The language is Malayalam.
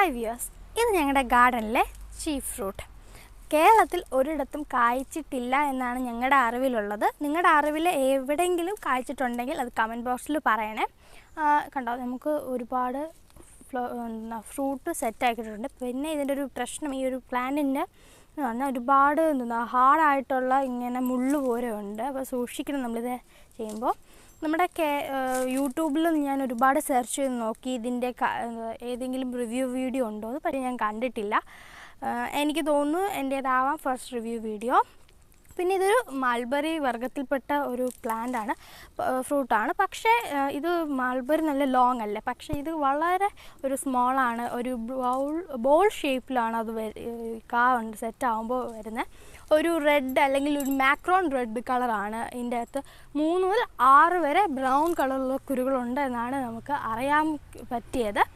ഹായ് വ്യൂവേഴ്സ്, ഇത് ഞങ്ങളുടെ ഗാർഡനിലെ ചീഫ് ഫ്രൂട്ട്. കേരളത്തിൽ ഒരിടത്തും കായ്ച്ചിട്ടില്ല എന്നാണ് ഞങ്ങളുടെ അറിവിലുള്ളത്. നിങ്ങളുടെ അറിവിൽ എവിടെയെങ്കിലും കായ്ച്ചിട്ടുണ്ടെങ്കിൽ അത് കമൻറ്റ് ബോക്സിൽ പറയണേ. കണ്ടോ, നമുക്ക് ഒരുപാട് ഫ്രൂട്ട് സെറ്റാക്കിയിട്ടുണ്ട്. പിന്നെ ഇതിൻ്റെ ഒരു പ്രശ്നം, ഈ ഒരു പ്ലാന്റിൻ്റെ എന്ന് പറഞ്ഞാൽ ഒരുപാട് ഹാർഡായിട്ടുള്ള ഇങ്ങനെ മുള്ളു പോലെ ഉണ്ട്. അപ്പോൾ സൂക്ഷിക്കണം നമ്മളിത് ചെയ്യുമ്പോൾ. നമ്മുടെ യൂട്യൂബിൽ ഞാൻ ഒരുപാട് സെർച്ച് ചെയ്ത് നോക്കി ഇതിൻ്റെ ഏതെങ്കിലും റിവ്യൂ വീഡിയോ ഉണ്ടോ എന്ന്, പക്ഷേ ഞാൻ കണ്ടിട്ടില്ല. എനിക്ക് തോന്നുന്നു എൻ്റേതാവാം ഫസ്റ്റ് റിവ്യൂ വീഡിയോ. പിന്നെ ഇതൊരു മൾബറി വർഗ്ഗത്തിൽപ്പെട്ട ഒരു പ്ലാന്റാണ്, ഫ്രൂട്ടാണ്. പക്ഷേ ഇത് മൾബറി നല്ല ലോങ് അല്ല, പക്ഷേ ഇത് വളരെ ഒരു സ്മോളാണ്. ഒരു ബോൾ ഷേപ്പിലാണ് അത് കാ ഉണ്ട് സെറ്റാകുമ്പോൾ വരുന്നത്. ഒരു റെഡ് അല്ലെങ്കിൽ ഒരു മാക്രോൺ റെഡ് കളറാണ്. ഇതിൻ്റെ അകത്ത് 3 മുതൽ 6 വരെ ബ്രൗൺ കളറുള്ള കുരുകളുണ്ട് എന്നാണ് നമുക്ക് അറിയാൻ പറ്റിയത്.